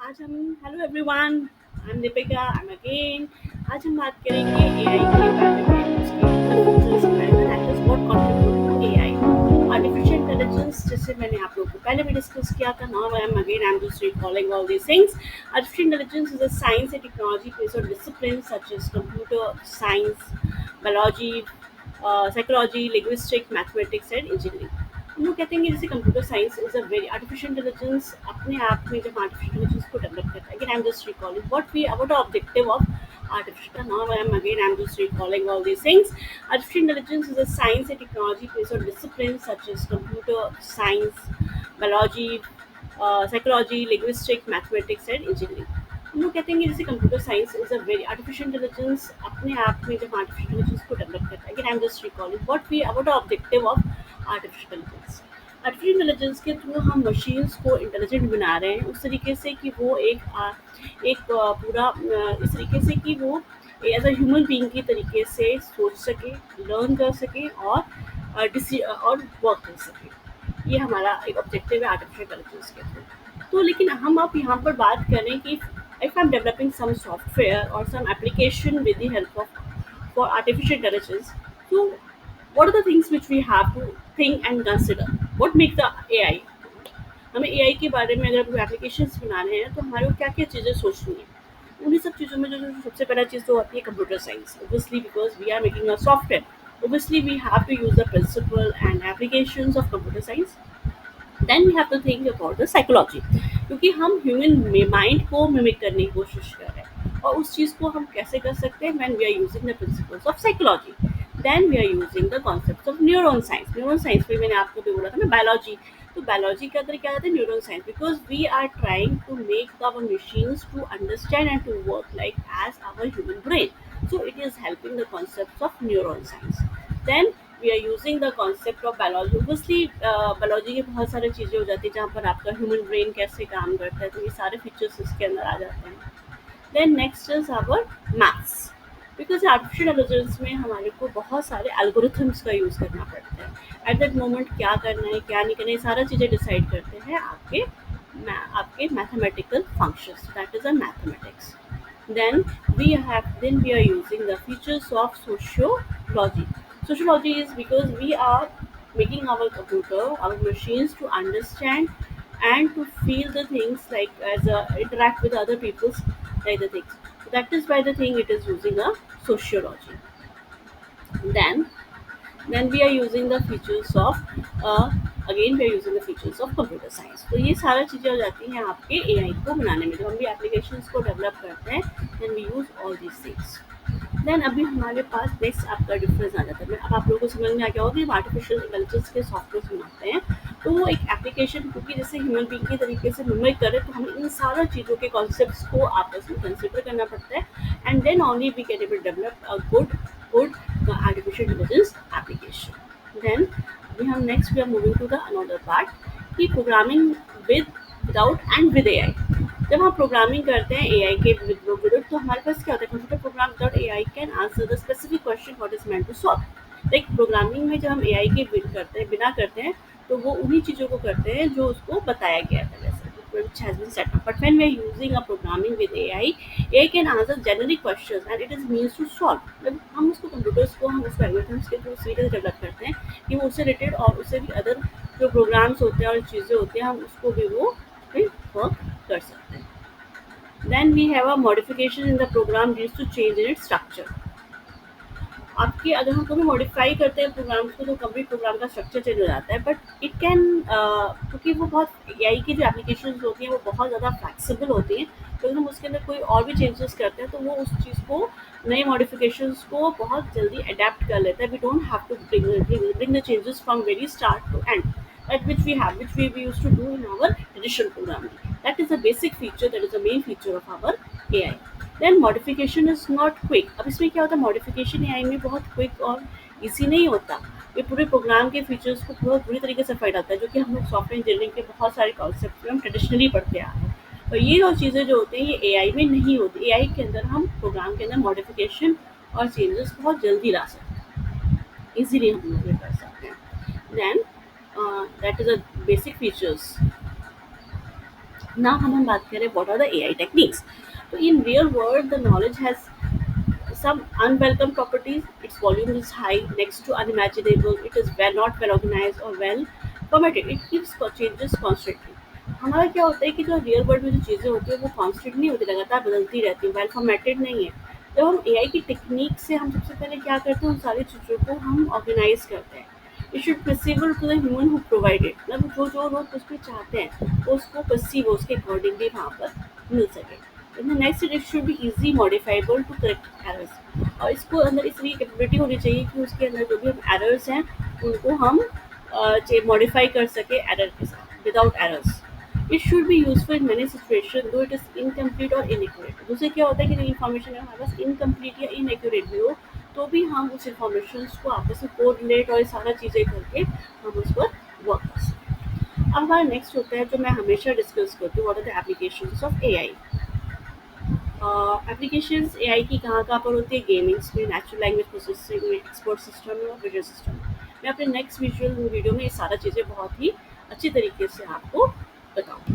आज हम hello everyone. I am Deepika. I am again. आज हम बात करेंगे एआई के बारे में, उसके फ्यूचर्स के बारे में, that is what contribute to AI. Artificial intelligence, जैसे मैंने आप लोगों को पहले भी डिस्कस किया था, now I am just recalling all these things. Artificial intelligence is a science and technology based on discipline such as computer science, biology, psychology, linguistic, mathematics and engineering. हम लोग कहते हैं कि जैसे computer science is a very artificial intelligence अपने आप में जब आर्टिफिशियल इंटेलिजेंस को डेवलप करता है। Again I am just recalling what objective of artificial now I'm just recalling all these things. Artificial intelligence is a science and technology based on disciplines such as computer science, biology, psychology, linguistic, mathematics and engineering. हम लोग कहते हैं कि जैसे computer science is a very artificial intelligence अपने आप में जब आर्टिफिशियल इंटेलिजेंस को डेवलप करता है। Again I am just recalling what objective of artificial intelligence. Artificial intelligence के थ्रू हम मशीन्स को इंटेलिजेंट बना रहे हैं उस तरीके से कि वो पूरा इस तरीके से कि वो एज अ ह्यूमन बीइंग की तरीके से सोच सके, लर्न कर सके और वर्क कर सके। ये हमारा एक ऑब्जेक्टिव है आर्टिफिशियल इंटेलिजेंस के थ्रू। तो लेकिन हम अब यहाँ पर बात करें कि if I am developing some software और some application with the help of for artificial intelligence. So, what are the things which we have to think and consider? What makes the AI? हमें AI के बारे में अगर applications बनाने हैं तो हमारे को क्या क्या चीज़ें सोचनी है। उन्हीं सब चीज़ों में जो सबसे पहला चीज़ तो आती है computer science. Obviously because we are making a software, obviously we have to use the principle and applications of computer science. Then we have to think about the psychology, क्योंकि हम ह्यूमन माइंड को mimic करने की कोशिश कर रहे हैं और उस चीज़ को हम कैसे कर सकते हैं when we are using the principles of psychology. Then we are using the concept of neuron science. Neuron science में मैंने आपको भी बोला था ना बायोलॉजी। तो बायोलॉजी के अंदर क्या आता है neuron science, because we are trying to make our machines to understand and to work like as our human brain. So it is helping the concept of neuron science. Then we are using the concept of biology. Obviously biology की बहुत सारी चीज़ें हो जाती है जहाँ पर आपका ह्यूमन ब्रेन कैसे काम करता है, तो ये सारे फीचर्स इसके अंदर आ जाते हैं। Then next is our maths, because artificial intelligence में हमारे को बहुत सारे एल्गोरिथम्स का यूज़ करना पड़ता है। एट दैट मोमेंट क्या करना है क्या नहीं करना है, ये सारा चीज़ें डिसाइड करते हैं आपके mathematical functions, that is a mathematics. then then we are using the features of sociology. Sociology is because we are making our computer, our machines to understand and to feel the things like interact with other people's like the things. So that is why the thing it is using a sociology. then then we are using the features of uh, again we are using the features of computer science. तो ये सारा चीज़ें हो जाती हैं आपके AI को बनाने में, जब हम भी एप्लीकेशंस को डेवलप करते हैं then we use all these things. देन अभी हमारे पास नेक्स्ट आपका डिफरेंस आ जाता है। अब आप लोगों को समझ में आ गया होगा कि आर्टिफिशियल इंटेलिजेंस के सॉफ्टवेयर बनाते हैं तो वो एक एप्लीकेशन क्योंकि जैसे ह्यूमन बीइंग की तरीके से मिमिक करे, तो हमें इन सारा चीज़ों के कॉन्सेप्ट्स को आपस में कंसिडर करना पड़ता है and then only we can able develop a good artificial intelligence application. Then we are moving to the another part कि programming without and with AI. जब हम प्रोग्रामिंग करते हैं एआई के विद तो हमारे पास क्या होता है, computer program without AI can answer the specific question what is meant to solve. Like programming में जब हम एआई के बिना करते हैं तो वो उन्हीं चीज़ों को करते हैं जो उसको बताया गया था वैसे which has been set up. But when we are using a programming with AI can answer generic questions and it is means to solve. जब हम उसको कंप्यूटर्स को हम उसको एल्गोरिथम्स के थ्रू उस तरीके से डेवलप करते हैं कि वो उससे रिलेटेड और उससे भी अदर जो प्रोग्राम्स होते हैं और चीज़ें होती हैं हम उसको भी वो फिर वर्क कर सकते हैं। Then we have a modification in the program leads to change in its structure. आपके अगर हम कभी मॉडिफाई करते हैं प्रोग्राम्स को तो कंप्लीट प्रोग्राम का स्ट्रक्चर चेंज हो जाता है। बट इट कैन क्योंकि वो बहुत एआई की जो एप्लीकेशंस होती हैं वो बहुत ज़्यादा फ्लेक्सिबल होती हैं, तो अगर हम उसके अंदर कोई और भी चेंजेस करते हैं तो वो उस चीज़ को नए मॉडिफिकेशंस को बहुत जल्दी अडेप्ट कर लेता है। We don't have to bring the changes from very start to end that which we used to do in our traditional programming. That is a basic feature, that is the main feature of our AI. Then modification is not quick. अब इसमें क्या होता है, modification AI में बहुत quick और easy नहीं होता। ये पूरे प्रोग्राम के फीचर्स को बहुत बुरी तरीके से फाइट आता है, जो कि हम लोग सॉफ्टवेयर इंजीनियरिंग के बहुत सारे कॉन्सेप्ट में हम ट्रेडिशनली पढ़ते आ रहे हैं। और ये जो चीज़ें जो होती हैं ये एआई में नहीं होती। एआई के अंदर हम प्रोग्राम के अंदर मॉडिफिकेशन और चेंजेस बहुत जल्दी ला सकते हैं, ईजिली हम लोग ये कर सकते हैं। Then that is a basic features Now हम बात करें what are the AI techniques. So in real world the knowledge has some unwelcome properties. Its volume is high, next to unimaginable. It is not well organized or well formatted. It keeps changes constantly. हमारा क्या होता है कि जो real world में जो चीज़ें होती है वो कांस्टेंट नहीं होती, लगातार बदलती रहती है, वेल फॉर्मेटेड नहीं है। जब हम एआई की टेक्निक से हम सबसे पहले क्या करते हैं, उन सारी चीज़ों को हम ऑर्गेनाइज करते हैं। It should perceivable to the human who provided, मतलब जो जो लोग उसमें चाहते हैं वो उसको perceive उसके अकॉर्डिंगली वहाँ पर मिल सके। In the next it should be easy modifiable to correct errors, और इसको अंदर इस तरह कैपेबिलिटी होनी चाहिए कि उसके अंदर जो भी हम एरर्स हैं उनको हम मॉडिफाई कर सके एरर के साथ without errors. It should be useful in many situation दो इट इज इनकम्प्लीट और इनएक्यूरेट। दूसरे क्या होता है कि इन्फॉर्मेशन हमारे पास इनकम्प्लीट या इनएक्यूरेट भी हो तो भी हम उस इन्फॉर्मेशन को आपस में कोरिलेट और ये सारा चीज़ें करके हम उस पर वर्क कर सकते हैं। अब हमारा नेक्स्ट होता है जो मैं हमेशा डिस्कस करती हूँ, what are the applications of AI. Applications AI की कहाँ-कहाँ पर होती है, गेमिंग्स में, नेचुरल लैंग्वेज प्रोसेसिंग में, एक्सपर्ट सिस्टम में और विजुअल सिस्टम में। मैं अपने नेक्स्ट विजुअल वीडियो में ये सारा चीज़ें बहुत ही अच्छी तरीके से आपको बताऊँगी।